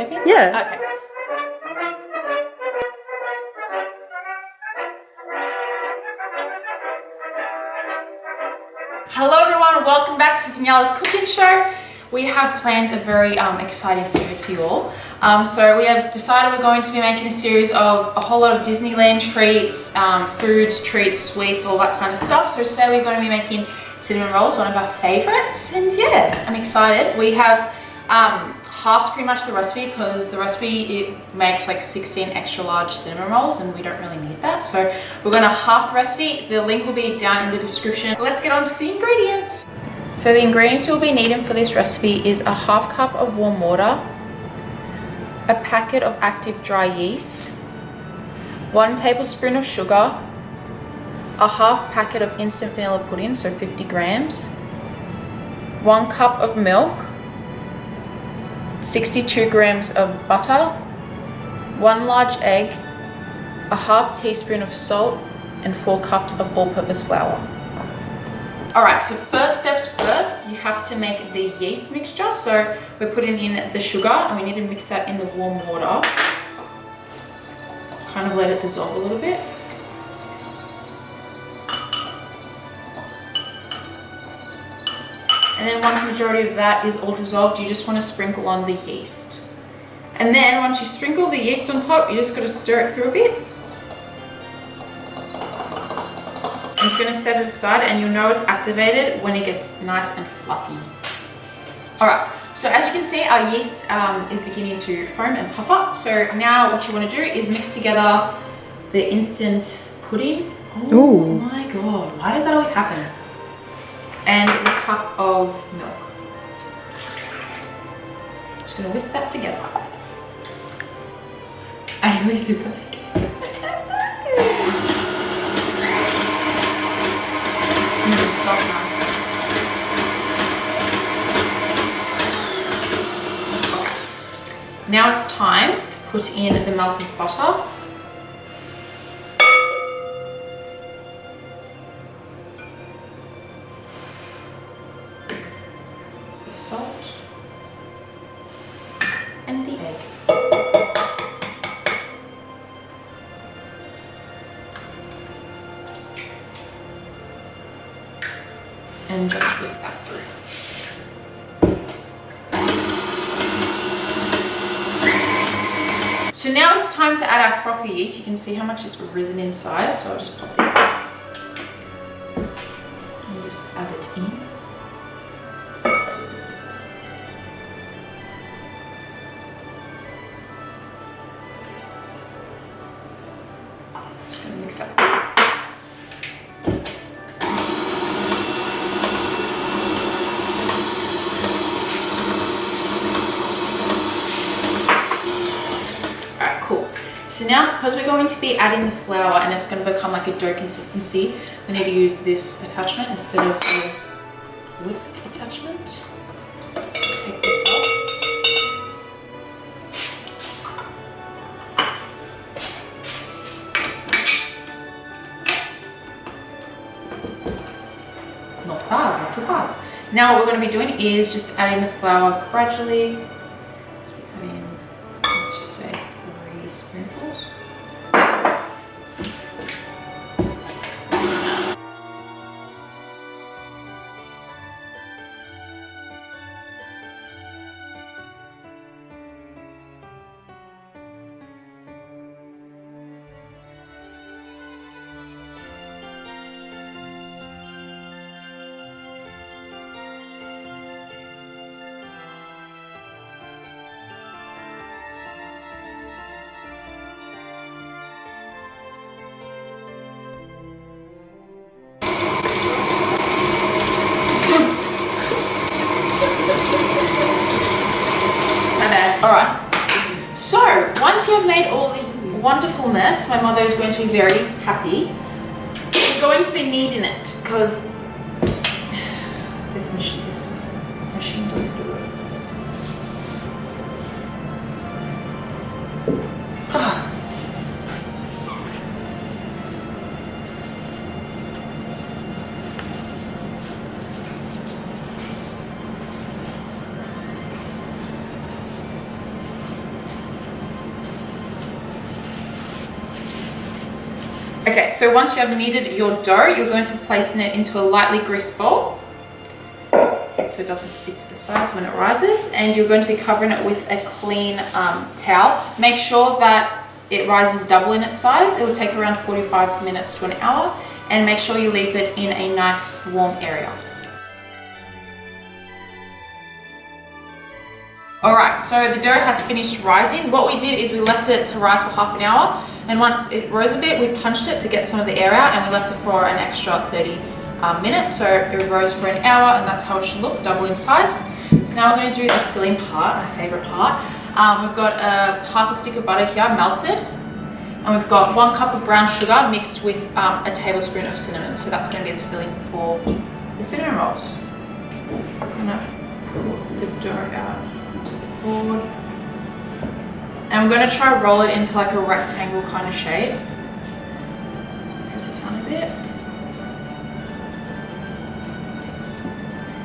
checking? Yeah. Okay. Hello everyone, welcome back to Daniela's cooking show. We have planned a very exciting series for you all. So we have decided we're going to be making a series of a whole lot of Disneyland treats, foods, treats, sweets, all that kind of stuff. So today we're going to be making cinnamon rolls, one of our favorites. And yeah, I'm excited. We have halved pretty much the recipe because the recipe, it makes like 16 extra large cinnamon rolls and we don't really need that. So we're going to halve the recipe. The link will be down in the description. Let's get on to the ingredients. So the ingredients you'll be needing for this recipe is a half cup of warm water, a packet of active dry yeast, 1 tablespoon of sugar, a half packet of instant vanilla pudding, so 50 grams, 1 cup of milk, 62 grams of butter, 1 large egg, a half teaspoon of salt, and 4 cups of all-purpose flour. Alright, so first steps first, you have to make the yeast mixture. So we're putting in the sugar and we need to mix that in the warm water. Kind of let it dissolve a little bit. And then once the majority of that is all dissolved, you just want to sprinkle on the yeast. And then once you sprinkle the yeast on top, you just got to stir it through a bit. I'm just going to set it aside and you'll know it's activated when it gets nice and fluffy. Alright, so as you can see, our yeast is beginning to foam and puff up. So now what you want to do is mix together the instant pudding. Oh my god, why does that always happen? And the cup of milk. Just going to whisk that together. I really did that again. So nice. Okay. Now it's time to put in the melted butter. The salt. And the egg. And just whisk that through. So now it's time to add our frothy yeast. You can see how much it's risen in size. So I'll just pop this in. And just add it in. Just gonna mix that through. So now, because we're going to be adding the flour and it's going to become like a dough consistency, we need to use this attachment instead of the whisk attachment. So take this off. Not bad, not too bad. Now what we're going to be doing is just adding the flour gradually. Spoonfuls. Alright, so once you have made all this wonderfulness, my mother is going to be very happy. We're going to be kneading it because this machine doesn't do it. Okay, so once you have kneaded your dough, you're going to be placing it into a lightly greased bowl so it doesn't stick to the sides when it rises, and you're going to be covering it with a clean towel. Make sure that it rises double in its size. It will take around 45 minutes to an hour, and make sure you leave it in a nice warm area. Alright, so the dough has finished rising. What we did is we left it to rise for half an hour, and once it rose a bit, we punched it to get some of the air out, and we left it for an extra 30 minutes. So it rose for an hour, and that's how it should look, double in size. So now we're going to do the filling part, my favourite part. We've got half a stick of butter here, melted, and we've got 1 cup of brown sugar mixed with a tablespoon of cinnamon. So that's going to be the filling for the cinnamon rolls. I'm going to pull the dough out. Board. And we're going to try roll it into like a rectangle kind of shape. Press it down a bit.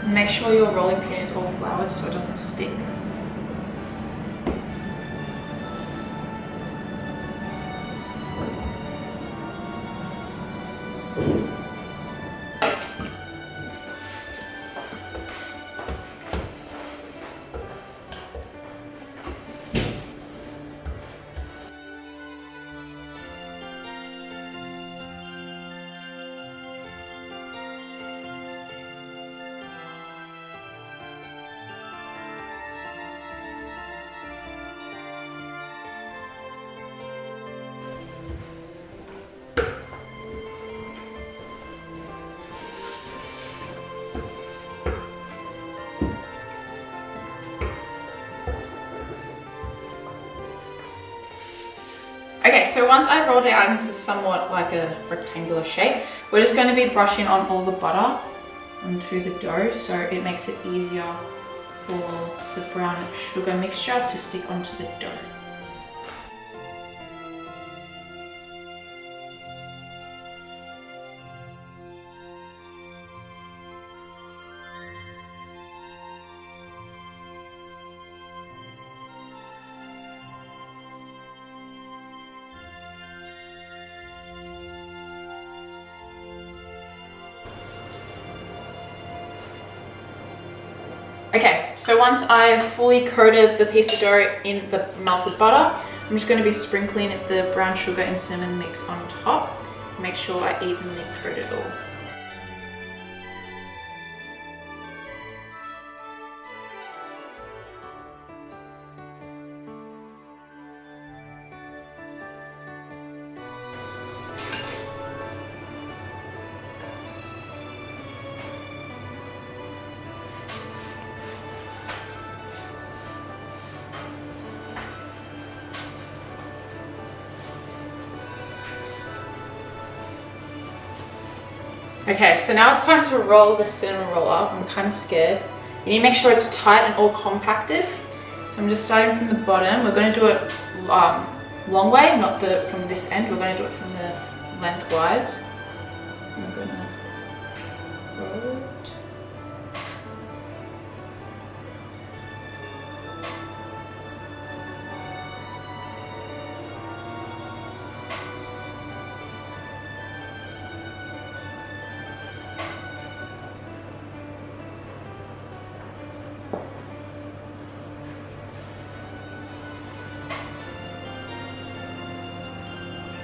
And make sure your rolling pin is all floured so it doesn't stick. Okay, so once I've rolled it out into somewhat like a rectangular shape, we're just going to be brushing on all the butter onto the dough so it makes it easier for the brown sugar mixture to stick onto the dough. Okay, so once I've fully coated the piece of dough in the melted butter, I'm just going to be sprinkling the brown sugar and cinnamon mix on top. Make sure I evenly coat it all. Okay, so now it's time to roll the cinnamon roll up. I'm kind of scared. You need to make sure it's tight and all compacted. So I'm just starting from the bottom. We're going to do it long way, not from this end. We're going to do it from the lengthwise. I'm going to roll it.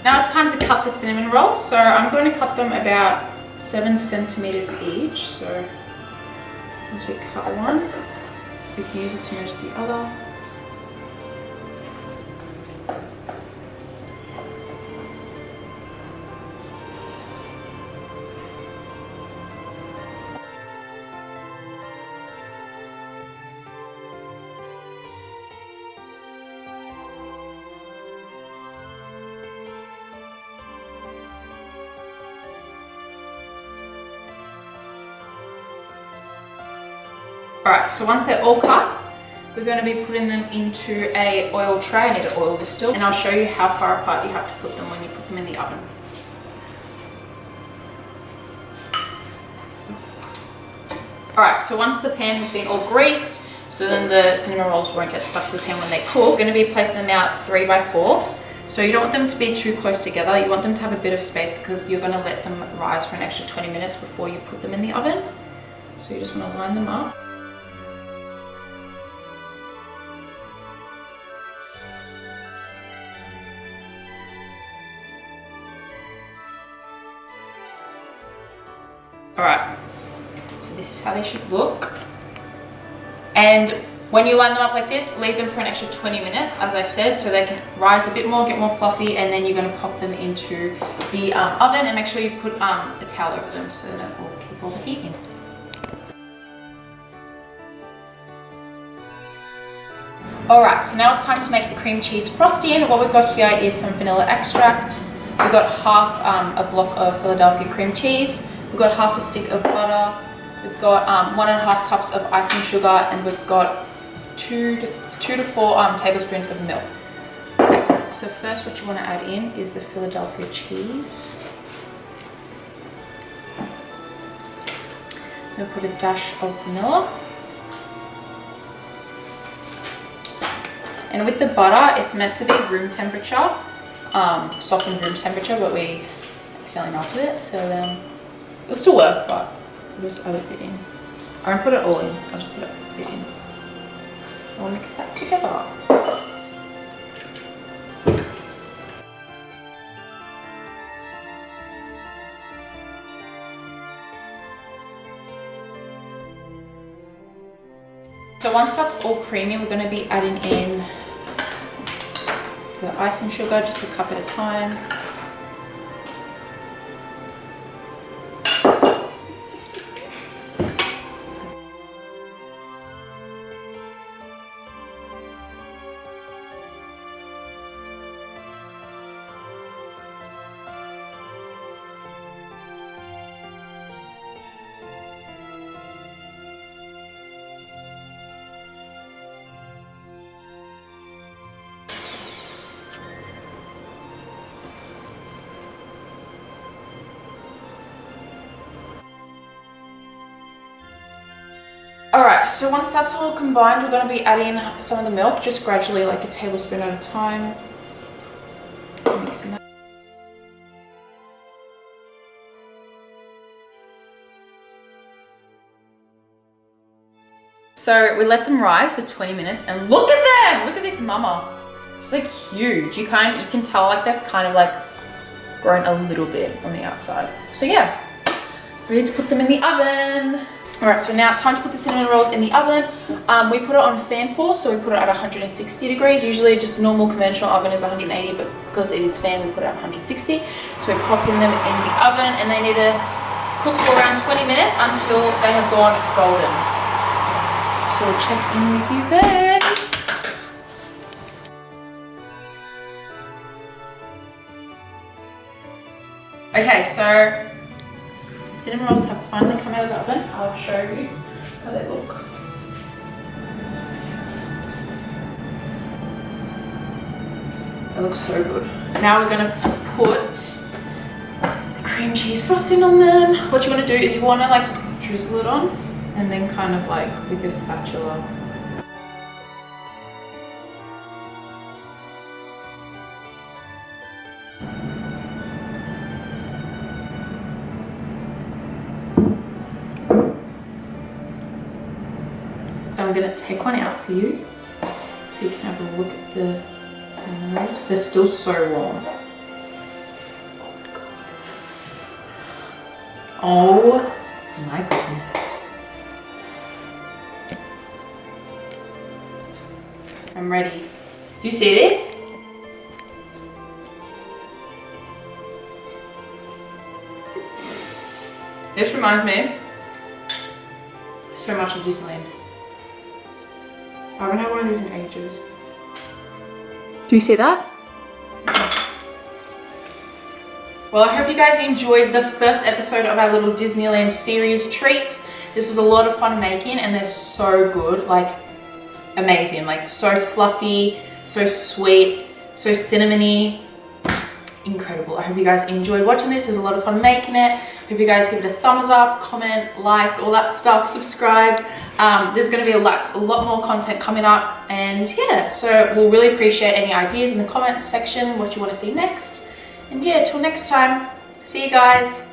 Now it's time to cut the cinnamon rolls. So I'm going to cut them about 7 centimeters each. So once we cut one, we can use it to measure the other. Alright, so once they're all cut, we're going to be putting them into a oil tray. I need to oil this still, and I'll show you how far apart you have to put them when you put them in the oven. Alright, so once the pan has been all greased, so then the cinnamon rolls won't get stuck to the pan when they cook, we're going to be placing them out 3 by 4. So you don't want them to be too close together. You want them to have a bit of space because you're going to let them rise for an extra 20 minutes before you put them in the oven. So you just want to line them up. Alright, so this is how they should look. And when you line them up like this, leave them for an extra 20 minutes, as I said, so they can rise a bit more, get more fluffy, and then you're going to pop them into the oven, and make sure you put a towel over them so that will keep all the heat in. Alright, so now it's time to make the cream cheese frosty. And what we've got here is some vanilla extract. We've got half a block of Philadelphia cream cheese. We've got half a stick of butter. We've got 1.5 cups of icing sugar, and we've got 2 to 4 tablespoons of milk. So first what you want to add in is the Philadelphia cheese. We'll put a dash of vanilla. And with the butter, it's meant to be room temperature, softened room temperature, but we accidentally melted it, so it'll still work, but we'll just add a bit in. I won't put it all in, I'll just put it a bit in. We'll mix that together. So once that's all creamy, we're going to be adding in the icing sugar, just a cup at a time. Alright, so once that's all combined, we're going to be adding some of the milk, just gradually, like a tablespoon at a time. Mixing that. So we let them rise for 20 minutes, and look at them! Look at this mama. She's like huge. You can tell like they've kind of like grown a little bit on the outside. So yeah, ready to put them in the oven. Alright, so now time to put the cinnamon rolls in the oven. We put it on fan force, so we put it at 160 degrees. Usually just normal conventional oven is 180, but because it is fan, we put it at 160. So we're popping them in the oven, and they need to cook for around 20 minutes until they have gone golden. So we'll check in with you then. Okay, so cinnamon rolls have finally come out of the oven. I'll show you how they look. They look so good. Now we're going to put the cream cheese frosting on them. What you want to do is you want to like drizzle it on, and then kind of like with your spatula. I'm going to take one out for you so you can have a look at the cinnamon rolls. They're still so warm. Oh my goodness. I'm ready. You see this? This reminds me so much of Disneyland. I haven't had one of these in ages. Do you see that? Well, I hope you guys enjoyed the first episode of our little Disneyland series treats. This was a lot of fun making, and they're so good, like amazing, like so fluffy, so sweet, so cinnamony. incredible. I hope you guys enjoyed watching this. It was a lot of fun making it. Hope you guys give it a thumbs up, comment, like, all that stuff, subscribe. There's going to be a lot more content coming up, and yeah, so we'll really appreciate any ideas in the comment section, what you want to see next. And yeah, till next time, see you guys.